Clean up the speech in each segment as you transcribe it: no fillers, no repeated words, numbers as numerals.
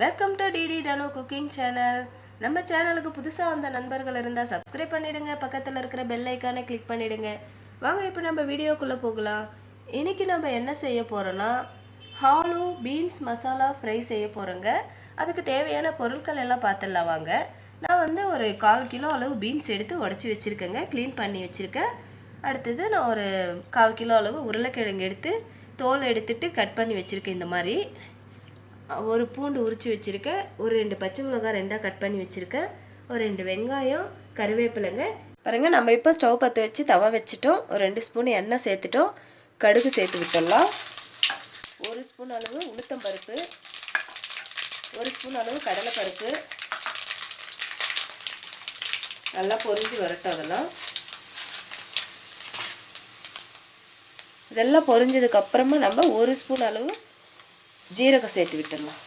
Welcome to DD DHANU cooking channel. நம்ம சேனலுக்கு புதுசா வந்த நண்பர்கள் இருந்தா subscribe பண்ணிடுங்க, பக்கத்துல இருக்கிற bell icon-ஐ click பண்ணிடுங்க. வாங்க இப்போ நம்ம வீடியோக்குள்ள போகலாம். இன்னைக்கு நம்ம என்ன செய்ய போறோம்னா Aloo Beans Masala Fry செய்ய போறோங்க. அதுக்கு தேவையான பொருட்கள் எல்லாம் பார்த்தலாம் வாங்க. நான் வந்து ஒரு 1/4 கிலோ அளவு பீன்ஸ் எடுத்து உடைச்சி வச்சிருக்கேங்க, க்ளீன் பண்ணி வச்சிருக்கேன். அடுத்து நான் ஒரு 1/4 கிலோ அளவு உருளைக்கிழங்கு எடுத்து தோல் எடுத்துட்டு கட் பண்ணி வச்சிருக்கேன். இந்த மாதிரி ஒரு பூண்டு உரிச்சு வச்சிருக்கேன், ஒரு 2 பச்சை மிளகாய் ரெண்டா கட் பண்ணி வச்சிருக்கேன், ஒரு 2 வெங்காயம், கறிவேப்பிலைங்க. பாருங்க, நம்ம இப்போ ஸ்டவ் பற்ற வச்சு தவா வச்சுட்டோம். ஒரு 2 ஸ்பூன் எண்ணெய் சேர்த்துட்டோம். கடுகு சேர்த்து விட்டுடலாம். 1 ஸ்பூன் அளவு உளுத்தம் பருப்பு, 1 ஸ்பூன் அளவு கடலை பருப்பு. நல்லா பொரிஞ்சு வரட்டும். இதெல்லாம் பொரிஞ்சதுக்கு அப்புறமா நம்ம 1 ஸ்பூன் அளவு ஜீரகம் சேர்த்து விட்டுடலாம்.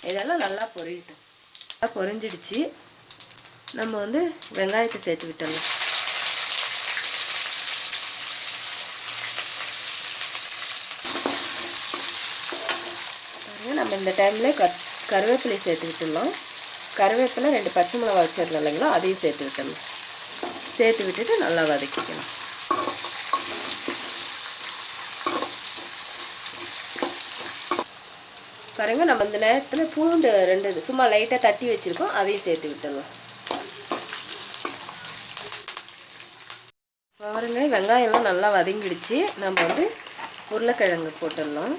இதெல்லாம் நல்லா பொரியட்டும். நல்லா பொரிஞ்சிடுச்சு. நம்ம வந்து வெங்காயத்தை சேர்த்து விட்டுடலாம். நம்ம இந்த டைமில் கருவேப்பிலை சேர்த்து விட்டுடலாம். கருவேப்பிலை 2 பச்சை மிளகாய் வச்சிடலாம் இல்லைங்களா, அதையும் சேர்த்து விட்டுடலாம். சேர்த்து விட்டுட்டு நல்லா வதக்கிக்கலாம். பாருங்க, நம்ம இந்த நேரத்தில் பூண்டு 2 சும்மா லைட்டாக தட்டி வச்சுருக்கோம், அதையும் சேர்த்து விட்டுடலாம். பாருங்க, வெங்காயம்லாம் நல்லா வதங்கிடுச்சு. நம்ம வந்து உருளைக்கிழங்கு போட்டுடலாம்.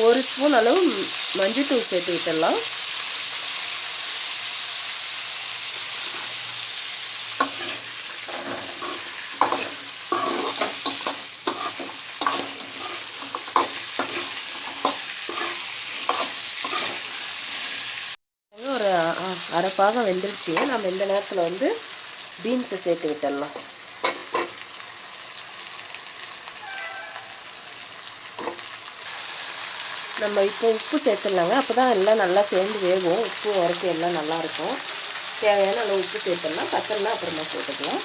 ஒரு ஸ்பூன் அளவு மஞ்சள்தூள் சேர்த்து விட்டுடலாம். ஒரு அரை பாகம் வெந்துருச்சு. நம்ம இந்த நேரத்தில் வந்து பீன்ஸை சேர்த்து விட்டுடலாம். நம்ம இப்போ உப்பு சேர்த்துடலாங்க, அப்போ தான் எல்லாம் நல்லா சேர்ந்து வேகும். உப்பு உரைக்கும் எல்லாம் நல்லாயிருக்கும். தேவையான அளவு உப்பு சேர்த்துடலாம், பத்தலாம் அப்புறமா போட்டுக்கலாம்.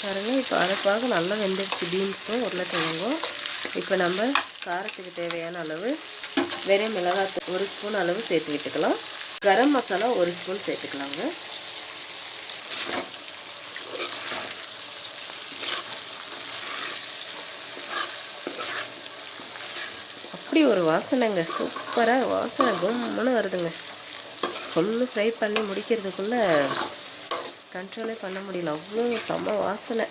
பாருங்க, இப்போ அரைப்பாக நல்லா வெந்துடுச்சு பீன்ஸும் உருளைக்கிழங்கும். இப்போ நம்ம காரத்துக்கு தேவையான அளவு வெறும் மிளகாய் 1 ஸ்பூன் அளவு சேர்த்து விட்டுக்கலாம். கரம் மசாலா 1 ஸ்பூன் சேர்த்துக்கலாங்க. அப்படி ஒரு வாசனைங்க, சூப்பராக வாசனை கும்முன்னு வருதுங்க. ஃபுல்லு ஃப்ரை பண்ணி முடிக்கிறதுக்குள்ளே கண்ட்ரோலே பண்ண முடியல, அவ்வளோ செம்ம வாசனை.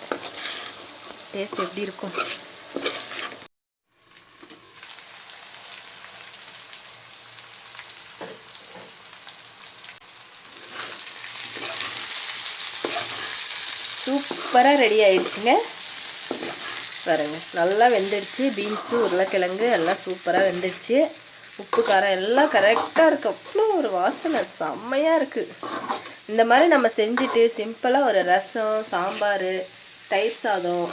டேஸ்ட் எப்படி இருக்கும்? சூப்பராக ரெடி ஆயிடுச்சுங்க. பாருங்க, நல்லா வெந்துடுச்சு. பீன்ஸு உருளைக்கிழங்கு எல்லாம் சூப்பராக வெந்துடுச்சு. உப்பு காரம் எல்லாம் கரெக்டாக இருக்குது. அவ்வளோ ஒரு வாசனை செம்மையாக இருக்குது. இந்த மாதிரி நம்ம செஞ்சுட்டு சிம்பிளாக ஒரு ரசம், சாம்பார், தயிர் சாதம்,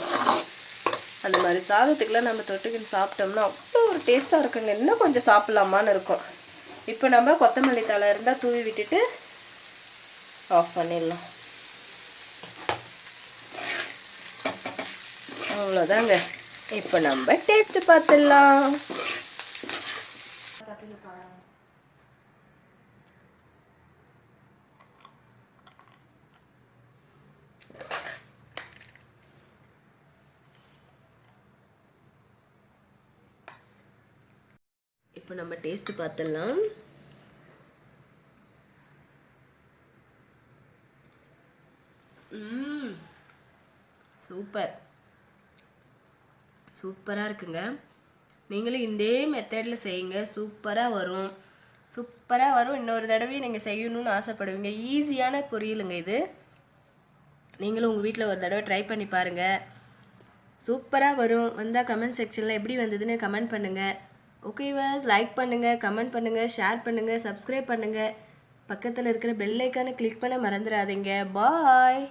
அந்த மாதிரி சாதத்துக்கெலாம் நம்ம தொட்டுக்கின்னு சாப்பிட்டோம்னா அவ்வளோ ஒரு டேஸ்ட்டாக இருக்குங்க. இன்னும் கொஞ்சம் சாப்பிட்லாமான்னு இருக்கும். இப்போ நம்ம கொத்தமல்லி தழை இருந்தால் தூவி விட்டுட்டு ஆஃப் பண்ணிடலாம். அவ்வளோதாங்க. இப்போ நம்ம டேஸ்ட் பார்த்துடலாம். இப்போ நம்ம டேஸ்ட் பார்த்துடலாம். சூப்பர், சூப்பராக இருக்குங்க. நீங்களும் இதே மெத்தடில் செய்யுங்க, சூப்பராக வரும். இன்னொரு தடவை நீங்கள் செய்யணும்னு ஆசைப்படுவீங்க. ஈஸியான பொரியலுங்க இது. நீங்களும் உங்கள் வீட்டில் ஒரு தடவை ட்ரை பண்ணி பாருங்கள், சூப்பராக வரும். வந்தால் கமெண்ட் செக்ஷனில் எப்படி வந்ததுன்னு கமெண்ட் பண்ணுங்கள். ஓகேவா? லைக் பண்ணுங்கள், கமெண்ட் பண்ணுங்கள், ஷேர் பண்ணுங்கள், சப்ஸ்கிரைப் பண்ணுங்கள். பக்கத்தில் இருக்கிற பெல் ஐக்கானை கிளிக் பண்ண மறந்துடாதீங்க. பாய்.